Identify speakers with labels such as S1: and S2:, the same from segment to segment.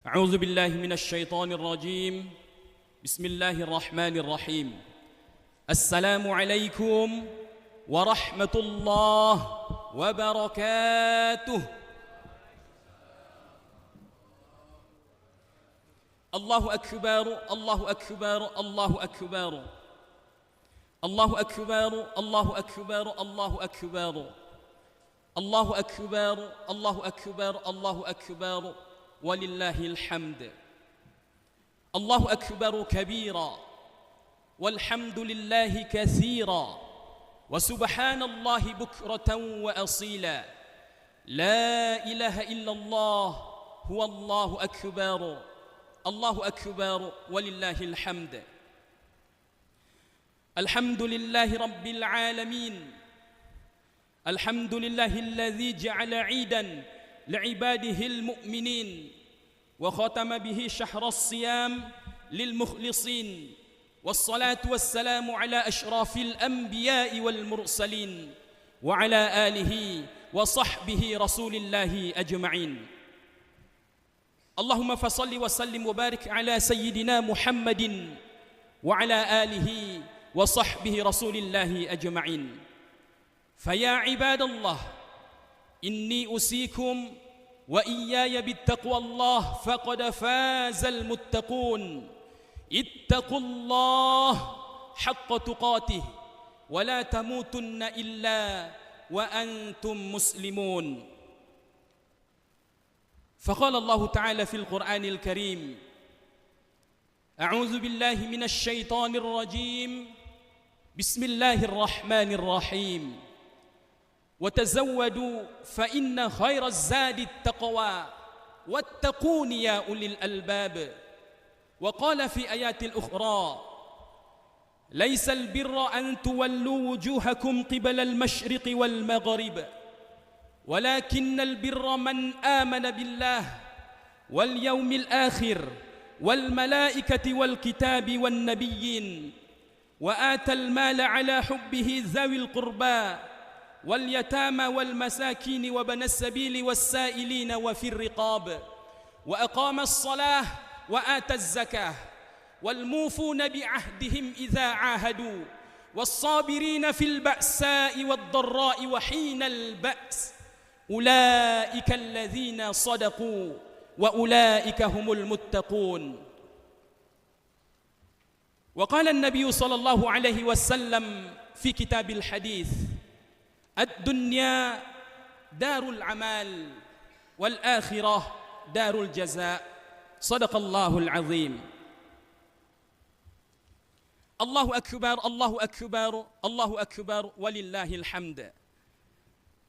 S1: أعوذ بالله من الشيطان الرجيم. بسم الله الرحمن الرحيم. السلام عليكم ورحمة الله وبركاته. الله أكبر الله أكبر الله أكبر الله أكبر الله أكبر الله أكبر الله أكبر الله أكبر الله أكبر ولله الحمد. الله أكبر كبيرا والحمد لله كثيرا وسبحان الله بكرة وأصيلا. لا إله إلا الله هو الله أكبر الله أكبر ولله الحمد. الحمد لله رب العالمين. الحمد لله الذي جعل عيدا لعباده المؤمنين وختم به شهر الصيام للمخلصين، والصلاة والسلام على أشراف الأنبياء والمرسلين وعلى آله وصحبه رسول الله أجمعين. اللهم فصل وسلم وبارك على سيدنا محمد وعلى آله وصحبه رسول الله أجمعين. فيا عباد الله، إني أوصيكم وإياي بالتقوى الله فقد فاز المتقون. اتقوا الله حق تقاته ولا تموتن إلا وأنتم مسلمون. فقال الله تعالى في القرآن الكريم: أعوذ بالله من الشيطان الرجيم، بسم الله الرحمن الرحيم. وتزودوا فإن خير الزاد التقوى واتقون يا أولي الألباب. وقال في آيات الأخرى: ليس البر أن تولوا وجوهكم قبل المشرق والمغرب ولكن البر من آمن بالله واليوم الآخر والملائكة والكتاب والنبيين وآتى المال على حبه ذوي القربى واليتامى والمساكين وبني السبيل والسائلين وفي الرقاب وأقام الصلاة وآتى الزكاة والموفون بعهدهم إذا عاهدوا والصابرين في البأساء والضراء وحين البأس أولئك الذين صدقوا وأولئك هم المتقون. وقال النبي صلى الله عليه وسلم في كتاب الحديث: الدنيا دار العمل والآخرة دار الجزاء. صدق الله العظيم. الله أكبر الله أكبر الله أكبر ولله الحمد.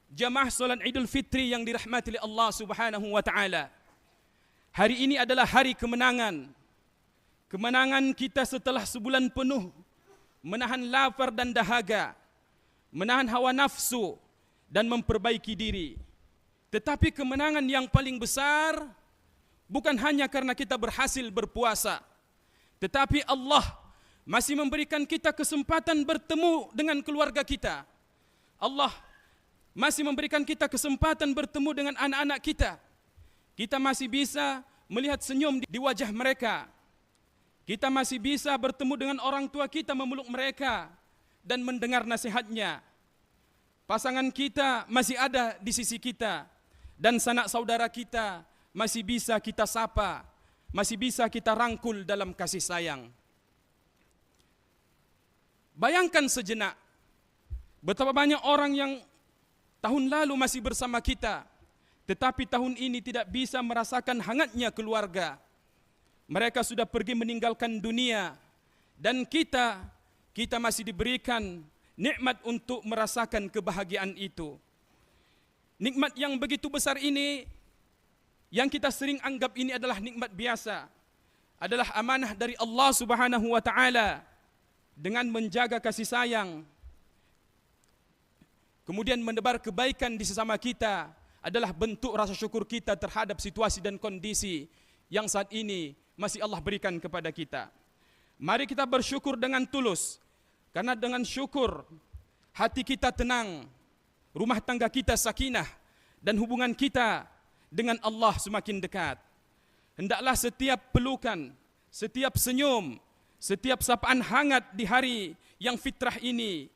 S1: Jamaah salat Idul Fitri yang dirahmati oleh Allah Subhanahu wa taala. Hari ini adalah hari kemenangan. Kemenangan kita setelah sebulan penuh menahan lapar dan dahaga, menahan hawa nafsu dan memperbaiki diri. Tetapi kemenangan yang paling besar bukan hanya karena kita berhasil berpuasa, tetapi Allah masih memberikan kita kesempatan bertemu dengan keluarga kita. Allah masih memberikan kita kesempatan bertemu dengan anak-anak kita. Kita masih bisa melihat senyum di wajah mereka. Kita masih bisa bertemu dengan orang tua kita, memeluk mereka dan mendengar nasihatnya. Pasangan kita masih ada di sisi kita, dan sanak saudara kita masih bisa kita sapa, masih bisa kita rangkul dalam kasih sayang. Bayangkan sejenak betapa banyak orang yang tahun lalu masih bersama kita, tetapi tahun ini tidak bisa merasakan hangatnya keluarga. Mereka sudah pergi meninggalkan dunia, dan kita masih diberikan nikmat untuk merasakan kebahagiaan itu. Nikmat yang begitu besar ini, yang kita sering anggap ini adalah nikmat biasa, adalah amanah dari Allah Subhanahu wa taala. Dengan menjaga kasih sayang, kemudian menebar kebaikan di sesama kita, adalah bentuk rasa syukur kita terhadap situasi dan kondisi yang saat ini masih Allah berikan kepada kita. Mari kita bersyukur dengan tulus, karena dengan syukur hati kita tenang, rumah tangga kita sakinah, dan hubungan kita dengan Allah semakin dekat. hendaklah setiap pelukan, setiap senyum, setiap sapaan hangat di hari yang fitrah ini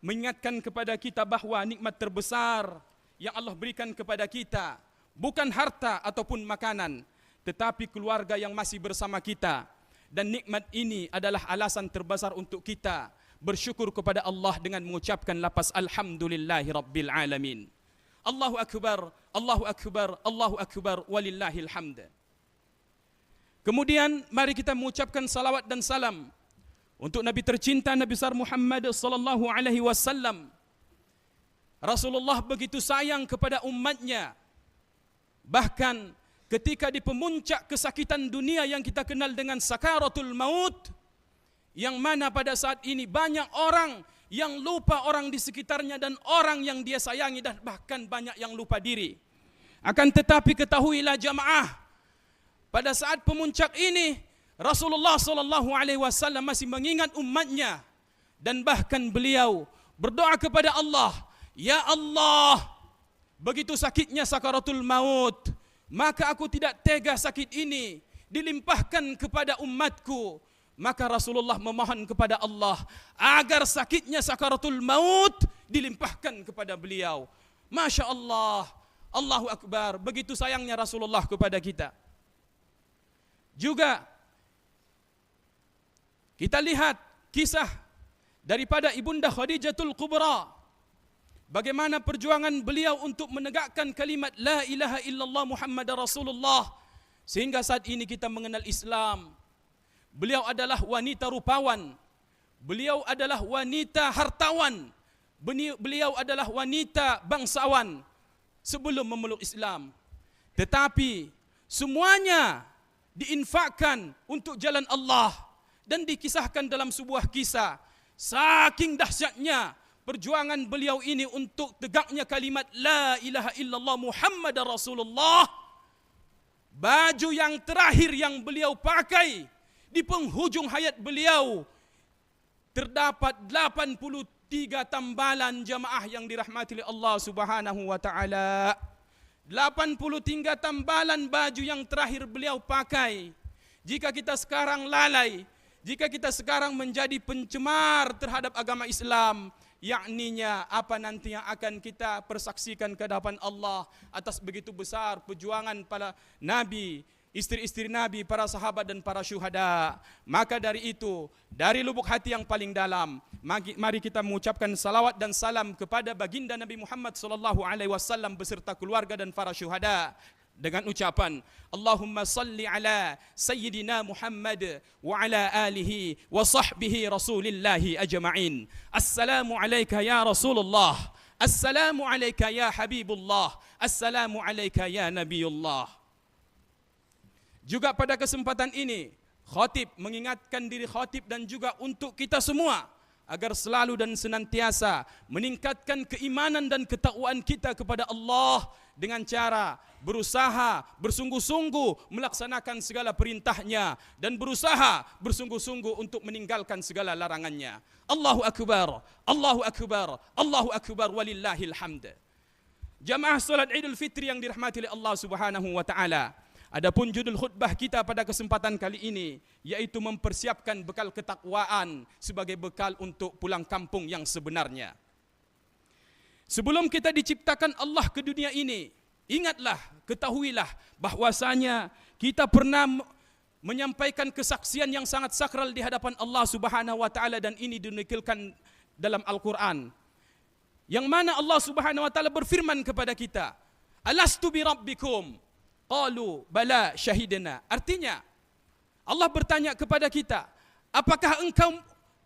S1: mengingatkan kepada kita bahawa nikmat terbesar yang Allah berikan kepada kita bukan harta ataupun makanan, tetapi keluarga yang masih bersama kita. Dan nikmat ini adalah alasan terbesar untuk kita bersyukur kepada Allah dengan mengucapkan lafaz alhamdulillahi rabbil alamin. Allahu akbar, Allahu akbar, Allahu akbar, walillahil hamd. Kemudian mari kita mengucapkan salawat dan salam untuk Nabi tercinta Nabi besar Muhammad sallallahu alaihi wasallam. Rasulullah begitu sayang kepada umatnya. Bahkan ketika di pemuncak kesakitan dunia yang kita kenal dengan sakaratul maut, yang mana pada saat ini banyak orang yang lupa orang di sekitarnya dan orang yang dia sayangi, dan bahkan banyak yang lupa diri. Akan tetapi ketahuilah jamaah, pada saat pemuncak ini Rasulullah sallallahu alaihi wasallam masih mengingat umatnya, dan bahkan beliau berdoa kepada Allah, ya Allah, begitu sakitnya sakaratul maut, maka aku tidak tega sakit ini dilimpahkan kepada umatku. Maka Rasulullah memohon kepada Allah agar sakitnya sakaratul maut dilimpahkan kepada beliau. Masya Allah, Allahu Akbar, begitu sayangnya Rasulullah kepada kita. Juga kita lihat kisah daripada Ibunda Khadijatul Kubra, bagaimana perjuangan beliau untuk menegakkan kalimat La ilaha illallah Muhammad Rasulullah, sehingga saat ini kita mengenal Islam. Beliau adalah wanita rupawan, beliau adalah wanita hartawan, beliau adalah wanita bangsawan sebelum memeluk Islam. Tetapi semuanya diinfakkan untuk jalan Allah. Dan dikisahkan dalam sebuah kisah, saking dahsyatnya perjuangan beliau ini untuk tegaknya kalimat La ilaha illallah Muhammad Rasulullah, baju yang terakhir yang beliau pakai di penghujung hayat beliau terdapat 83 tambalan jamaah yang dirahmati oleh Allah Subhanahu wa taala. 83 tambalan baju yang terakhir beliau pakai. Jika kita sekarang lalai, jika kita sekarang menjadi pencemar terhadap agama Islam, yakninya apa nanti yang akan kita persaksikan ke hadapan Allah atas begitu besar perjuangan para nabi, istri-istri Nabi, para sahabat dan para syuhada. Maka dari itu, dari lubuk hati yang paling dalam, mari kita mengucapkan salawat dan salam kepada baginda Nabi Muhammad sallallahu alaihi wasallam beserta keluarga dan para syuhada dengan ucapan Allahumma salli ala sayyidina Muhammad wa ala alihi wa sahbihi rasulillahi ajma'in. Assalamu alayka ya Rasulullah, assalamu alayka ya Habibullah, assalamu alayka ya Nabiullah. Juga pada kesempatan ini, khatib mengingatkan diri khatib dan juga untuk kita semua agar selalu dan senantiasa meningkatkan keimanan dan ketakwaan kita kepada Allah dengan cara berusaha bersungguh-sungguh melaksanakan segala perintahnya dan berusaha bersungguh-sungguh untuk meninggalkan segala larangannya. Allahu Akbar, Allahu Akbar, Allahu Akbar, walillahil hamd. Jamaah salat Idul Fitri yang dirahmati oleh Allah Subhanahu wa taala. Adapun judul khutbah kita pada kesempatan kali ini yaitu mempersiapkan bekal ketakwaan sebagai bekal untuk pulang kampung yang sebenarnya. Sebelum kita diciptakan Allah ke dunia ini, ingatlah, ketahuilah bahwasanya kita pernah menyampaikan kesaksian yang sangat sakral di hadapan Allah Subhanahu wa taala, dan ini dinukilkan dalam Al-Qur'an. Yang mana Allah Subhanahu wa taala berfirman kepada kita, "Alastu bi rabbikum?" Qalu bala syahidna. Artinya Allah bertanya kepada kita, apakah engkau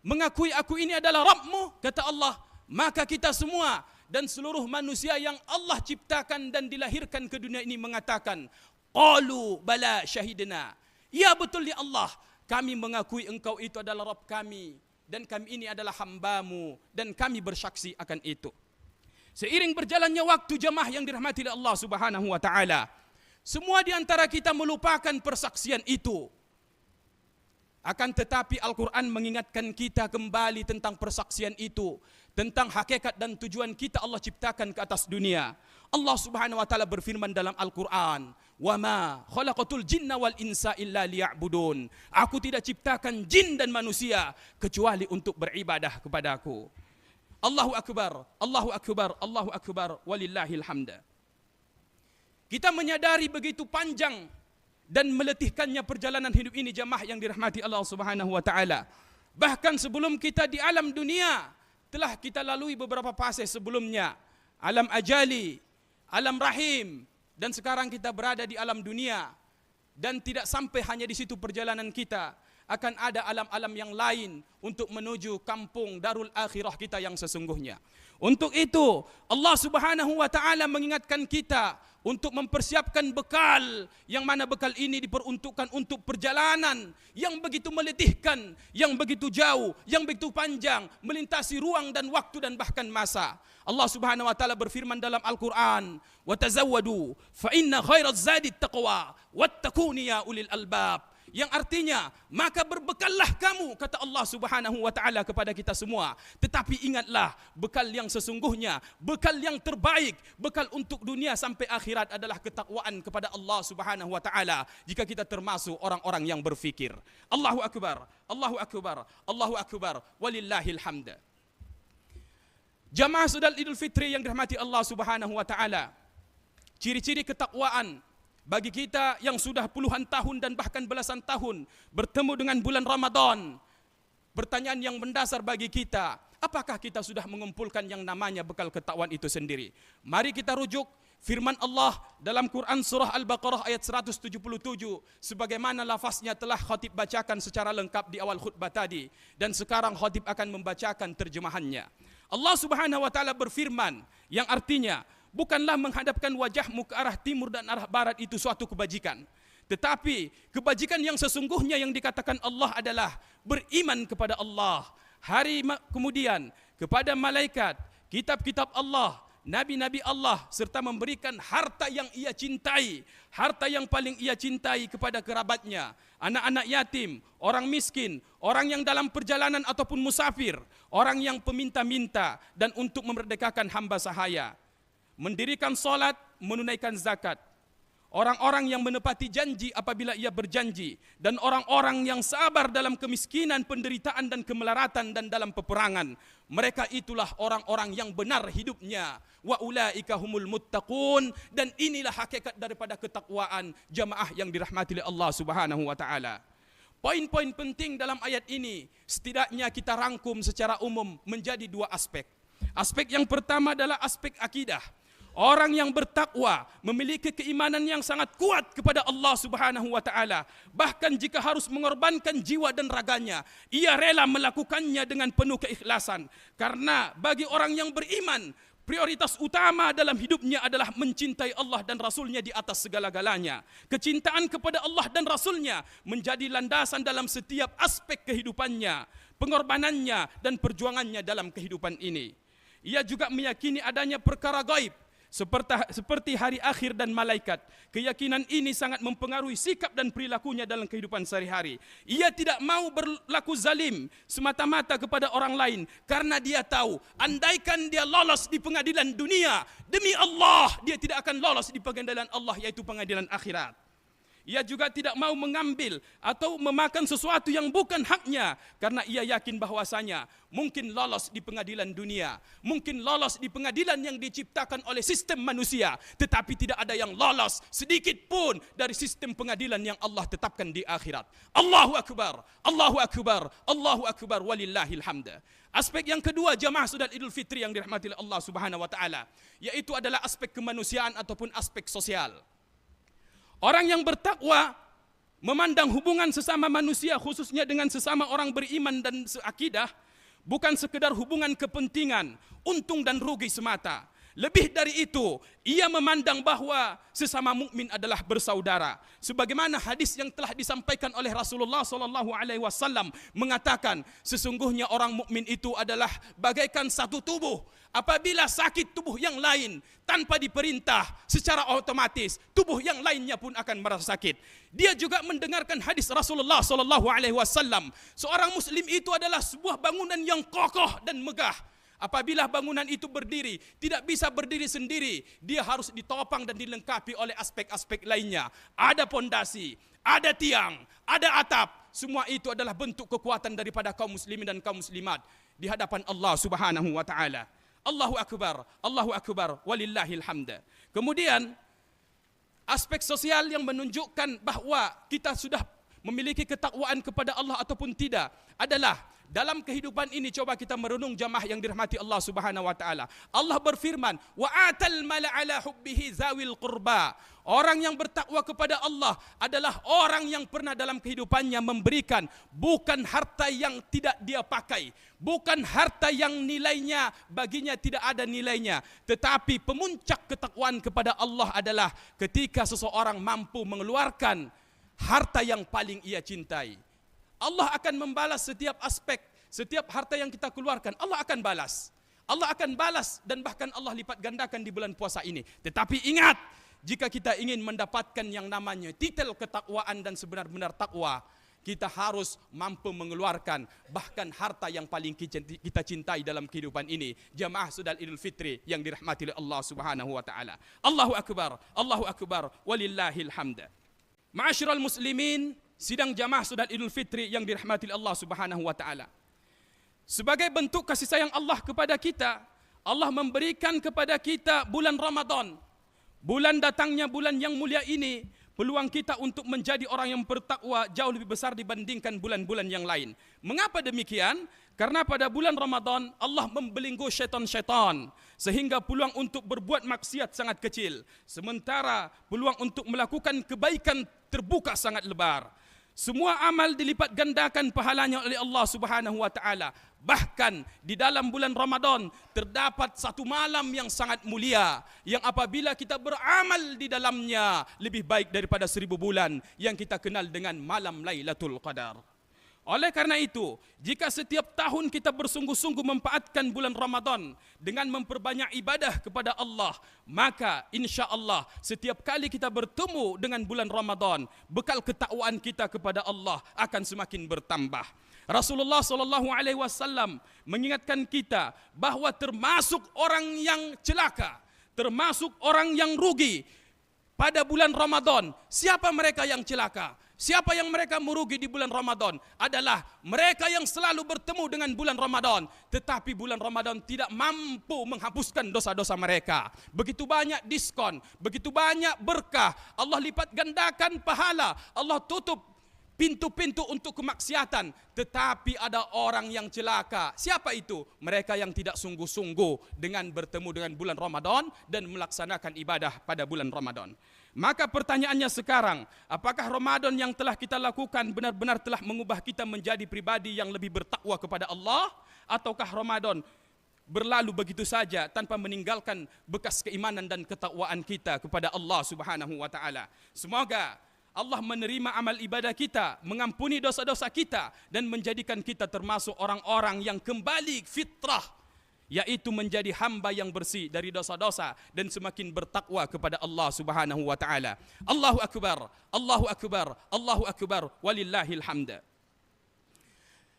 S1: mengakui aku ini adalah Rabbmu? Kata Allah, maka kita semua dan seluruh manusia yang Allah ciptakan dan dilahirkan ke dunia ini mengatakan, qalu bala syahidna. Ya betul ya Allah, kami mengakui engkau itu adalah Rabb kami dan kami ini adalah hambamu dan kami bersaksi akan itu. Seiring berjalannya waktu jamaah yang dirahmati oleh Allah Subhanahu wa taala, semua di antara kita melupakan persaksian itu. Akan tetapi Al-Quran mengingatkan kita kembali tentang persaksian itu, tentang hakikat dan tujuan kita Allah ciptakan ke atas dunia. Allah Subhanahu wa taala berfirman dalam Al-Quran, wa ma khalaqatul jinna wal insa illa liya'budun. Aku tidak ciptakan jin dan manusia kecuali untuk beribadah kepadaku. Allahu akbar, Allahu akbar, Allahu akbar, walillahil hamd. Kita menyadari begitu panjang dan meletihkannya perjalanan hidup ini, jamaah yang dirahmati Allah Subhanahu wa taala. Bahkan sebelum kita di alam dunia telah kita lalui beberapa fase sebelumnya. Alam ajali, alam rahim, dan sekarang kita berada di alam dunia. Dan tidak sampai hanya di situ perjalanan kita, akan ada alam-alam yang lain untuk menuju kampung darul akhirah kita yang sesungguhnya. Untuk itu Allah Subhanahu wa taala mengingatkan kita untuk mempersiapkan bekal, yang mana bekal ini diperuntukkan untuk perjalanan yang begitu meletihkan, yang begitu jauh, yang begitu panjang, melintasi ruang dan waktu dan bahkan masa. Allah Subhanahu wa taala berfirman dalam Al-Qur'an, "Wa tazawwadu fa inna khairaz zadi taqwa wattaquni ya ulil albab." Yang artinya, maka berbekallah kamu, kata Allah Subhanahu wa taala kepada kita semua. Tetapi ingatlah, bekal yang sesungguhnya, bekal yang terbaik, bekal untuk dunia sampai akhirat adalah ketakwaan kepada Allah Subhanahu wa taala. Jika kita termasuk orang-orang yang berfikir. Allahu akbar, Allahu akbar, Allahu akbar, walillahil hamd. Jamaah saudara Idul Fitri yang dirahmati Allah Subhanahu wa taala. Ciri-ciri ketakwaan bagi kita yang sudah puluhan tahun dan bahkan belasan tahun bertemu dengan bulan Ramadan, pertanyaan yang mendasar bagi kita, apakah kita sudah mengumpulkan yang namanya bekal ketakwaan itu sendiri? Mari kita rujuk firman Allah dalam Quran surah Al-Baqarah ayat 177, sebagaimana lafaznya telah khatib bacakan secara lengkap di awal khutbah tadi, dan sekarang khatib akan membacakan terjemahannya. Allah Subhanahu wa taala berfirman, yang artinya, bukanlah menghadapkan wajahmu ke arah timur dan arah barat itu suatu kebajikan. Tetapi kebajikan yang sesungguhnya yang dikatakan Allah adalah beriman kepada Allah, hari kemudian kepada malaikat, kitab-kitab Allah, nabi-nabi Allah, serta memberikan harta yang ia cintai, harta yang paling ia cintai kepada kerabatnya, anak-anak yatim, orang miskin, orang yang dalam perjalanan ataupun musafir, orang yang peminta-minta, dan untuk memerdekakan hamba sahaya. Mendirikan solat, menunaikan zakat. Orang-orang yang menepati janji apabila ia berjanji, dan orang-orang yang sabar dalam kemiskinan, penderitaan dan kemelaratan dan dalam peperangan. Mereka itulah orang-orang yang benar hidupnya. Wa ulaika humul muttaqun, dan inilah hakikat daripada ketakwaan, jamaah yang dirahmati oleh Allah Subhanahu wa taala. Poin-poin penting dalam ayat ini setidaknya kita rangkum secara umum menjadi dua aspek. Aspek yang pertama adalah aspek akidah. Orang yang bertakwa memiliki keimanan yang sangat kuat kepada Allah Subhanahu wa taala. Bahkan jika harus mengorbankan jiwa dan raganya, ia rela melakukannya dengan penuh keikhlasan. Karena bagi orang yang beriman, prioritas utama dalam hidupnya adalah mencintai Allah dan Rasulnya di atas segala-galanya. Kecintaan kepada Allah dan Rasulnya menjadi landasan dalam setiap aspek kehidupannya, pengorbanannya dan perjuangannya dalam kehidupan ini. Ia juga meyakini adanya perkara gaib, seperti hari akhir dan malaikat. Keyakinan ini sangat mempengaruhi sikap dan perilakunya dalam kehidupan sehari-hari. Ia tidak mau berlaku zalim semata-mata kepada orang lain, karena dia tahu, andaikan dia lolos di pengadilan dunia, demi Allah, dia tidak akan lolos di pengadilan Allah, yaitu pengadilan akhirat. Ia juga tidak mau mengambil atau memakan sesuatu yang bukan haknya, karena ia yakin bahwasanya mungkin lolos di pengadilan dunia, mungkin lolos di pengadilan yang diciptakan oleh sistem manusia, tetapi tidak ada yang lolos sedikit pun dari sistem pengadilan yang Allah tetapkan di akhirat. Allahu akbar, Allahu akbar, Allahu akbar, walillahil hamd. Aspek yang kedua, jamaah saudara Idul Fitri yang dirahmati oleh Allah Subhanahu wa taala, yaitu adalah aspek kemanusiaan ataupun aspek sosial. Orang yang bertakwa memandang hubungan sesama manusia, khususnya dengan sesama orang beriman dan seakidah, bukan sekedar hubungan kepentingan, untung dan rugi semata. Lebih dari itu, ia memandang bahwa sesama mukmin adalah bersaudara. Sebagaimana hadis yang telah disampaikan oleh Rasulullah SAW mengatakan, sesungguhnya orang mukmin itu adalah bagaikan satu tubuh. Apabila sakit tubuh yang lain tanpa diperintah, secara otomatis tubuh yang lainnya pun akan merasa sakit. Dia juga mendengarkan hadis Rasulullah SAW. Seorang muslim itu adalah sebuah bangunan yang kokoh dan megah. Apabila bangunan itu berdiri, tidak bisa berdiri sendiri. Dia harus ditopang dan dilengkapi oleh aspek-aspek lainnya. Ada pondasi, ada tiang, ada atap. Semua itu adalah bentuk kekuatan daripada kaum muslimin dan kaum muslimat di hadapan Allah Subhanahu wa taala. Allahu akbar, walillahil hamd. Kemudian aspek sosial yang menunjukkan bahawa kita sudah memiliki ketakwaan kepada Allah ataupun tidak adalah dalam kehidupan ini. Coba kita merenung jamaah yang dirahmati Allah Subhanahu wa taala. Allah berfirman, "Wa atal mala ala hubbihi zawil qurba." Orang yang bertakwa kepada Allah adalah orang yang pernah dalam kehidupannya memberikan bukan harta yang tidak dia pakai, bukan harta yang nilainya baginya tidak ada nilainya, tetapi pemuncak ketakwaan kepada Allah adalah ketika seseorang mampu mengeluarkan harta yang paling ia cintai. Allah akan membalas setiap aspek, setiap harta yang kita keluarkan, Allah akan balas. Allah akan balas dan bahkan Allah lipat gandakan di bulan puasa ini. Tetapi ingat, jika kita ingin mendapatkan yang namanya titel ketakwaan dan sebenar-benar takwa, kita harus mampu mengeluarkan bahkan harta yang paling kita cintai dalam kehidupan ini. Jamaah Salat Idul Fitri yang dirahmati oleh Allah Subhanahu wa taala. Allahu akbar, walillahil hamd. Ma'asyiral muslimin, sidang jamaah Salat Idul Fitri yang dirahmati Allah Subhanahu wa taala. Sebagai bentuk kasih sayang Allah kepada kita, Allah memberikan kepada kita bulan Ramadan. Bulan datangnya bulan yang mulia ini, peluang kita untuk menjadi orang yang bertakwa jauh lebih besar dibandingkan bulan-bulan yang lain. Mengapa demikian? Karena pada bulan Ramadan Allah membelenggu syaitan-syaitan sehingga peluang untuk berbuat maksiat sangat kecil, sementara peluang untuk melakukan kebaikan terbuka sangat lebar. Semua amal dilipat gandakan pahalanya oleh Allah Subhanahu wa taala. Bahkan di dalam bulan Ramadan terdapat satu malam yang sangat mulia, yang apabila kita beramal di dalamnya lebih baik daripada 1000 bulan yang kita kenal dengan malam Lailatul Qadar. Oleh karena itu, jika setiap tahun kita bersungguh-sungguh memanfaatkan bulan Ramadan dengan memperbanyak ibadah kepada Allah, maka insya Allah setiap kali kita bertemu dengan bulan Ramadan, bekal ketakwaan kita kepada Allah akan semakin bertambah. Rasulullah SAW mengingatkan kita bahawa termasuk orang yang celaka, termasuk orang yang rugi pada bulan Ramadan. Siapa mereka yang celaka? Siapa yang mereka merugi di bulan Ramadan? Adalah mereka yang selalu bertemu dengan bulan Ramadan, tetapi bulan Ramadan tidak mampu menghapuskan dosa-dosa mereka. Begitu banyak diskon, begitu banyak berkah, Allah lipat gandakan pahala, Allah tutup pintu-pintu untuk kemaksiatan, tetapi ada orang yang celaka. Siapa itu? Mereka yang tidak sungguh-sungguh dengan bertemu dengan bulan Ramadan dan melaksanakan ibadah pada bulan Ramadan. Maka pertanyaannya sekarang, apakah Ramadan yang telah kita lakukan benar-benar telah mengubah kita menjadi pribadi yang lebih bertakwa kepada Allah, ataukah Ramadan berlalu begitu saja tanpa meninggalkan bekas keimanan dan ketakwaan kita kepada Allah Subhanahu wa taala? Semoga Allah menerima amal ibadah kita, mengampuni dosa-dosa kita dan menjadikan kita termasuk orang-orang yang kembali fitrah, yaitu menjadi hamba yang bersih dari dosa-dosa dan semakin bertakwa kepada Allah Subhanahu wa taala. Allahu akbar, Allahu akbar, Allahu akbar, walillahil hamd.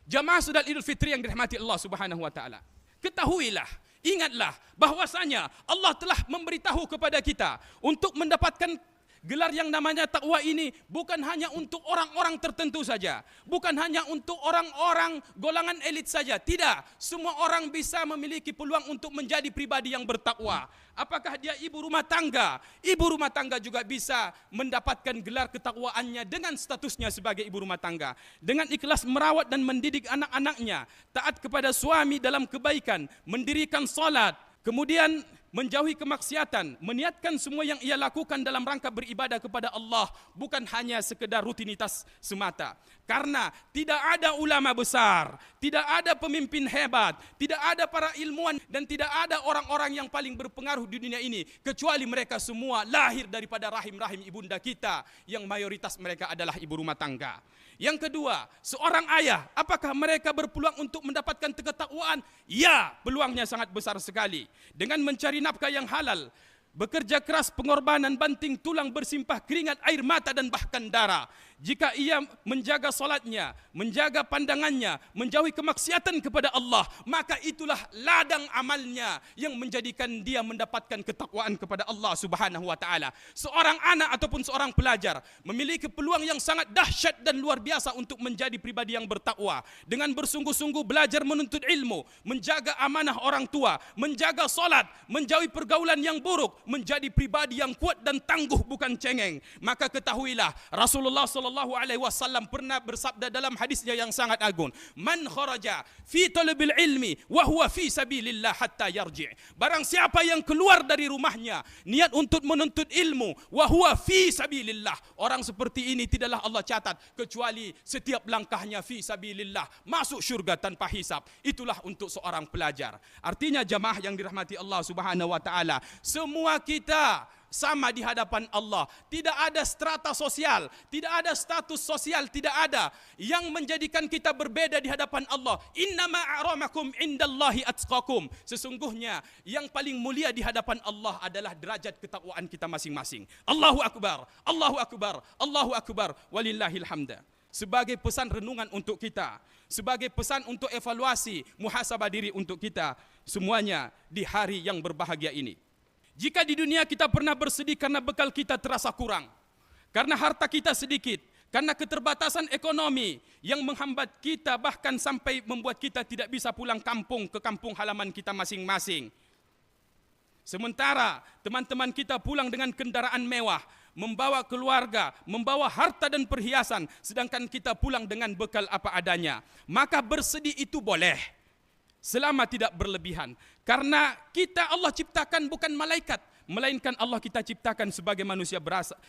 S1: Jamaah Salat Idul Fitri yang dirahmati Allah Subhanahu wa taala, ketahuilah, ingatlah bahwasanya Allah telah memberitahu kepada kita untuk mendapatkan gelar yang namanya takwa ini bukan hanya untuk orang-orang tertentu saja, bukan hanya untuk orang-orang golongan elit saja. Tidak, semua orang bisa memiliki peluang untuk menjadi pribadi yang bertakwa. Apakah dia ibu rumah tangga? Ibu rumah tangga juga bisa mendapatkan gelar ketakwaannya dengan statusnya sebagai ibu rumah tangga, dengan ikhlas merawat dan mendidik anak-anaknya, taat kepada suami dalam kebaikan, mendirikan salat, kemudian menjauhi kemaksiatan, meniatkan semua yang ia lakukan dalam rangka beribadah kepada Allah, bukan hanya sekedar rutinitas semata. Karena tidak ada ulama besar, tidak ada pemimpin hebat, tidak ada para ilmuwan, dan tidak ada orang-orang yang paling berpengaruh di dunia ini, kecuali mereka semua lahir daripada rahim-rahim ibunda kita, yang mayoritas mereka adalah ibu rumah tangga. Yang kedua, seorang ayah, apakah mereka berpeluang untuk mendapatkan ketakwaan? Ya, peluangnya sangat besar sekali. Dengan mencari nafkah yang halal, bekerja keras, pengorbanan, banting tulang, bersimpah keringat, air mata dan bahkan darah. jika ia menjaga solatnya, menjaga pandangannya, menjauhi kemaksiatan kepada Allah, maka itulah ladang amalnya yang menjadikan dia mendapatkan ketakwaan kepada Allah Subhanahu wa taala. Seorang anak ataupun seorang pelajar memiliki peluang yang sangat dahsyat dan luar biasa untuk menjadi pribadi yang bertakwa dengan bersungguh-sungguh belajar menuntut ilmu, menjaga amanah orang tua, menjaga solat, menjauhi pergaulan yang buruk, menjadi pribadi yang kuat dan tangguh bukan cengeng. Maka ketahuilah Rasulullah sallallahu alaihi wasallam pernah bersabda dalam hadisnya yang sangat agung, "Man kharaja fi talabil ilmi wa huwa fi sabilillah hatta yarji'." Barang siapa yang keluar dari rumahnya niat untuk menuntut ilmu wa huwa fi sabilillah, orang seperti ini tidaklah Allah catat kecuali setiap langkahnya fi sabilillah masuk syurga tanpa hisab. Itulah untuk seorang pelajar. Artinya jamaah yang dirahmati Allah Subhanahu wa taala, semua kita sama di hadapan Allah. Tidak ada strata sosial, tidak ada status sosial, tidak ada yang menjadikan kita berbeda di hadapan Allah. Innama a'ramakum indallahi atqakum. Sesungguhnya yang paling mulia di hadapan Allah adalah derajat ketakwaan kita masing-masing. Allahu akbar, Allahu akbar, Allahu akbar, walillahil hamd. Sebagai pesan renungan untuk kita, sebagai pesan untuk evaluasi, muhasabah diri untuk kita semuanya di hari yang berbahagia ini. Jika di dunia kita pernah bersedih karena bekal kita terasa kurang, karena harta kita sedikit, karena keterbatasan ekonomi yang menghambat kita bahkan sampai membuat kita tidak bisa pulang kampung ke kampung halaman kita masing-masing. Sementara teman-teman kita pulang dengan kendaraan mewah, membawa keluarga, membawa harta dan perhiasan, sedangkan kita pulang dengan bekal apa adanya. Maka bersedih itu boleh, selama tidak berlebihan. Karena kita Allah ciptakan bukan malaikat, melainkan Allah kita ciptakan sebagai manusia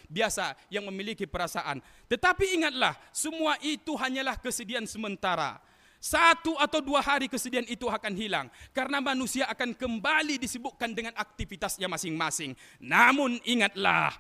S1: biasa yang memiliki perasaan. Tetapi ingatlah, semua itu hanyalah kesedihan sementara. 1 atau 2 hari kesedihan itu akan hilang, karena manusia akan kembali disibukkan dengan aktivitasnya masing-masing. Namun ingatlah,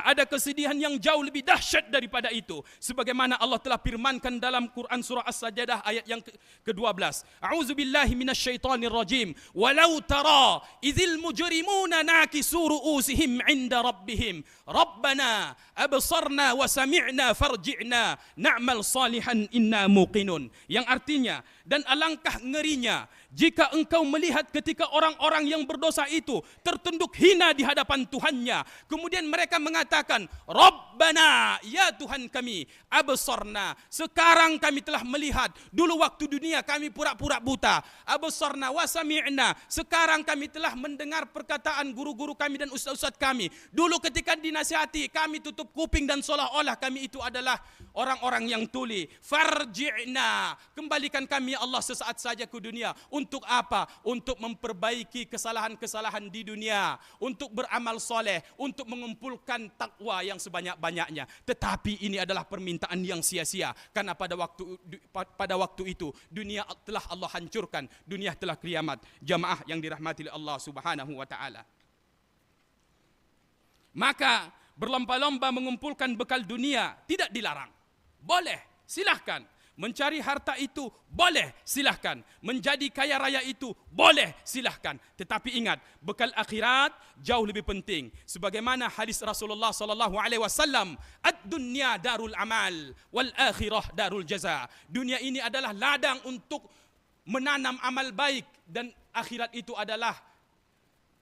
S1: ada kesedihan yang jauh lebih dahsyat daripada itu. Sebagaimana Allah telah firmankan dalam Quran surah As-Sajdah ayat yang ke-12. A'udzubillahi minasyaitonir rajim. Walau tara idzil mujrimuna nakisu ru'usihim 'inda rabbihim. Rabbana absarna wa sami'na farji'na na'mal salihan inna muqinun. Yang artinya, dan alangkah ngerinya jika engkau melihat ketika orang-orang yang berdosa itu tertunduk hina di hadapan Tuhannya, kemudian mereka mengatakan, Rabbana, ya Tuhan kami, absarna, sekarang kami telah melihat, dulu waktu dunia kami pura-pura buta, absarna wa sami'na, sekarang kami telah mendengar perkataan guru-guru kami dan ustaz-ustaz kami, dulu ketika dinasihati kami tutup kuping dan seolah-olah kami itu adalah orang-orang yang tuli. Farji'na, kembalikan kami ya Allah sesaat saja ke dunia. Untuk apa? Untuk memperbaiki kesalahan-kesalahan di dunia, untuk beramal soleh, untuk mengumpulkan takwa yang sebanyak-banyaknya. Tetapi ini adalah permintaan yang sia-sia, karena pada waktu itu dunia telah Allah hancurkan, dunia telah kiamat. Jamaah yang dirahmati oleh Allah Subhanahu wa taala. Maka berlomba-lomba mengumpulkan bekal dunia tidak dilarang. Boleh, silahkan. Mencari harta itu boleh, silahkan. Menjadi kaya raya itu boleh, silahkan. Tetapi ingat, bekal akhirat jauh lebih penting. Sebagaimana hadis Rasulullah sallallahu alaihi wasallam, ad-dunya darul amal wal akhirah darul jaza. Dunia ini adalah ladang untuk menanam amal baik, dan akhirat itu adalah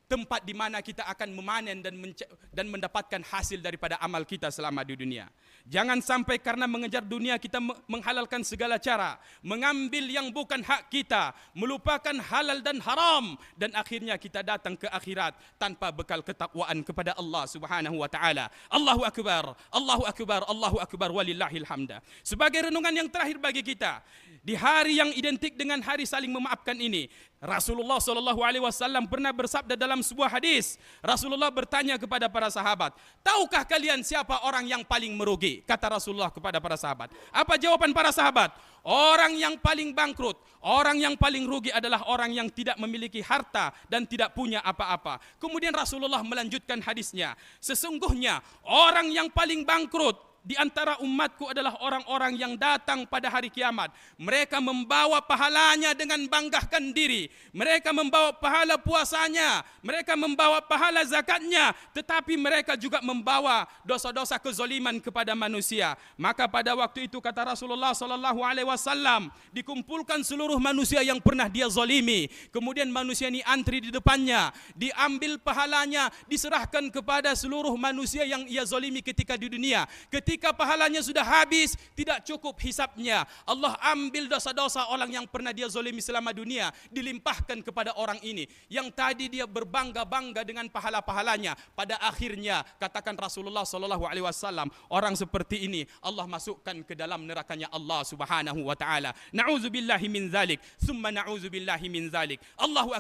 S1: tempat di mana kita akan memanen dan mendapatkan hasil daripada amal kita selama di dunia. Jangan sampai karena mengejar dunia kita menghalalkan segala cara, mengambil yang bukan hak kita, melupakan halal dan haram, dan akhirnya kita datang ke akhirat tanpa bekal ketakwaan kepada Allah Subhanahu wa taala. Allahu akbar, Allahu akbar, Allahu akbar, walillahil hamda. Sebagai renungan yang terakhir bagi kita di hari yang identik dengan hari saling memaafkan ini, Rasulullah SAW pernah bersabda dalam sebuah hadis. Rasulullah bertanya kepada para sahabat, tahukah kalian siapa orang yang paling merugi? Kata Rasulullah kepada para sahabat. Apa jawaban para sahabat? Orang yang paling bangkrut, orang yang paling rugi adalah orang yang tidak memiliki harta dan tidak punya apa-apa. Kemudian Rasulullah melanjutkan hadisnya, sesungguhnya orang yang paling bangkrut di antara umatku adalah orang-orang yang datang pada hari kiamat. Mereka membawa pahalanya dengan banggakan diri. Mereka membawa pahala puasanya, mereka membawa pahala zakatnya, tetapi mereka juga membawa dosa-dosa kezaliman kepada manusia. Maka pada waktu itu kata Rasulullah sallallahu alaihi wasallam, dikumpulkan seluruh manusia yang pernah dia zalimi. Kemudian manusia ini antri di depannya, diambil pahalanya, diserahkan kepada seluruh manusia yang ia zalimi ketika di dunia. Ketika pahalanya sudah habis, tidak cukup hisapnya. Allah ambil dosa-dosa orang yang pernah dia zalimi selama dunia, dilimpahkan kepada orang ini. Yang tadi dia berbangga-bangga dengan pahala-pahalanya. Pada akhirnya, katakan Rasulullah sallallahu alaihi wasallam, orang seperti ini Allah masukkan ke dalam nerakanya Allah Subhanahu wa taala. Na'udzubillahi min dzalik, tsumma na'udzubillahi min dzalik. Allahu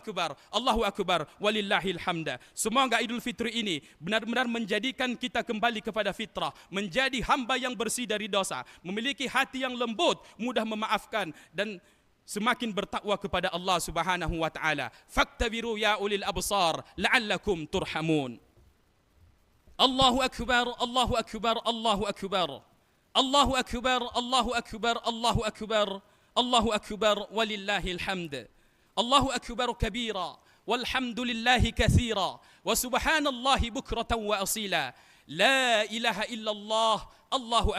S1: akbar, walillahil hamda. Semoga Idul Fitri ini benar-benar menjadikan kita kembali kepada fitrah, menjadi hamba yang bersih dari dosa, memiliki hati yang lembut, mudah memaafkan, dan semakin bertakwa kepada Allah Subhanahu wa taala. Faktabiru ya ulil absar la'allakum turhamun. Allahu akbar, Allahu akbar, Allahu akbar. Allahu akbar, Allahu akbar, Allahu akbar. Allahu akbar, walillahil hamd. Allahu akbar kabira, walhamdulillahi katsira, wa subhanallahi bukratan wa asila. La ilaha illallah, Allahu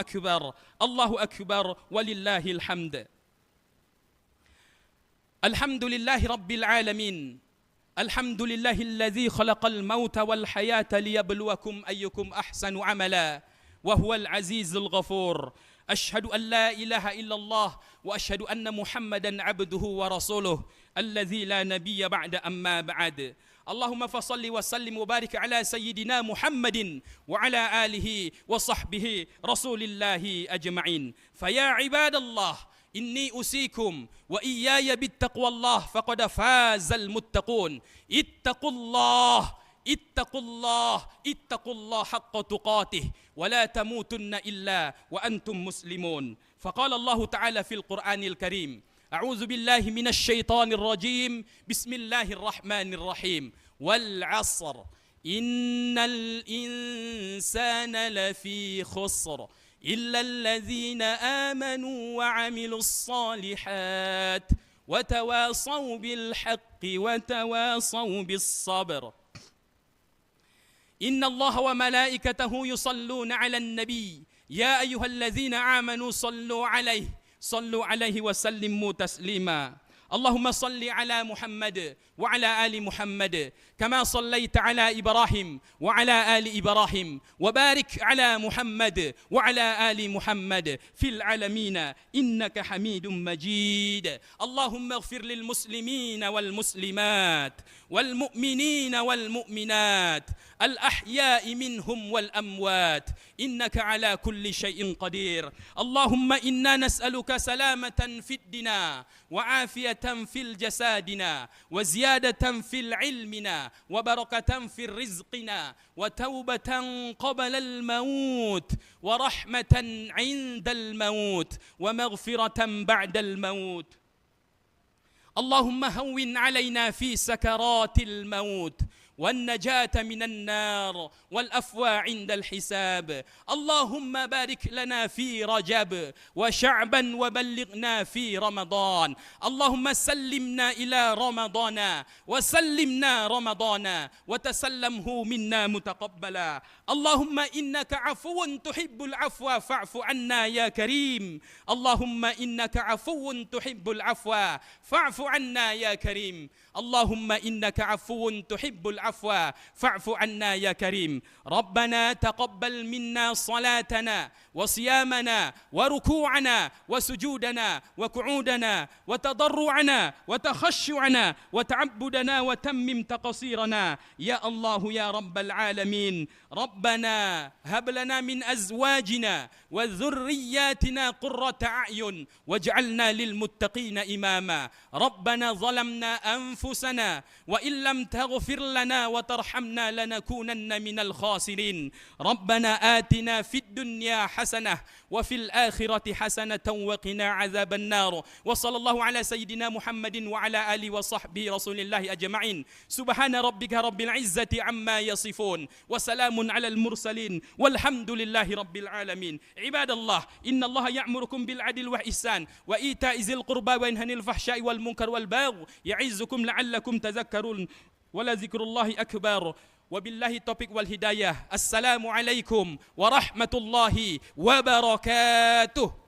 S1: akbar, walillahil hamd. Alhamdulillahi rabbil alamin. Alhamdulillahi alladhi khalaqal mauta wal hayata liyabluwakum ayyukum ahsanu amala, wa huwal azizul ghafur. أشهد أن لا إله إلا الله وأشهد أن محمدا عبده ورسوله الذي لا نبي بعد أما بعد. اللهم فصل وسلم وبارك على سيدنا محمد وعلى آله وصحبه رسول الله أجمعين. فيا عباد الله إني أوصيكم وإياي بالتقوى الله فقد فاز المتقون. اتقوا الله، اتقوا الله، اتقوا الله حق تقاته ولا تموتن إلا وأنتم مسلمون. فقال الله تعالى في القرآن الكريم: أعوذ بالله من الشيطان الرجيم، بسم الله الرحمن الرحيم. والعصر إن الإنسان لفي خسر إلا الذين آمنوا وعملوا الصالحات وتواصوا بالحق وتواصوا بالصبر. إن الله وملائكته يصلون على النبي يا أيها الذين آمنوا صلوا عليه وسلموا تسليما. اللهم صل على محمد وعلى آل محمد كما صليت على إبراهيم وعلى آل إبراهيم وبارك على محمد وعلى آل محمد في العالمين إنك حميد مجيد. اللهم اغفر للمسلمين والمسلمات والمؤمنين والمؤمنات الأحياء منهم والأموات إنك على كل شيء قدير. اللهم إنا نسألك سلامة في الدنا وعافية في الجسادنا وزيادة في العلمنا وبركة في رزقنا وتوبة قبل الموت ورحمة عند الموت ومغفرة بعد الموت. اللهم هون علينا في سكرات الموت والنجاة من النار والأفوى عند الحساب. اللهم بارك لنا في رجب وشعبا وبلغنا في رمضان. اللهم سلمنا إلى رمضان وسلمنا رمضان وتسلمه منا متقبلا. اللهم إنك عفو تحب العفو فاعف عنا يا كريم. اللهم إنك عفو تحب العفو فاعف عنا يا كريم. اللهم إنك عفو تحب العفو فاعف عنا يا كريم. ربنا تقبل منا صلاتنا وصيامنا وركوعنا وسجودنا وقعودنا وتضرعنا وتخشعنا وتعبدنا وتمم تقصيرنا يا الله يا رب العالمين. ربنا هب لنا من أزواجنا وذرياتنا قرة أعين واجعلنا للمتقين إماما. ربنا ظلمنا أنفسنا وإن لم تغفر لنا لنا وترحمنا لنكونن من الخاسرين ربنا آتنا في الدنيا حسنة وفي الآخرة حسنة وقنا عذاب النار وصلى الله على سيدنا محمد وعلى آله وصحبه رسول الله أجمعين سبحان ربك رب العزة عما يصفون وسلام على المرسلين والحمد لله رب العالمين عباد الله إن الله يأمركم بالعدل والإحسان وإيتاء ذي القربى وينهى عن الفحشاء والمنكر والبغي يعظكم لعلكم تذكرون ولذكر الله أكبر وبالله التوفيق والهداية السلام عليكم ورحمة الله وبركاته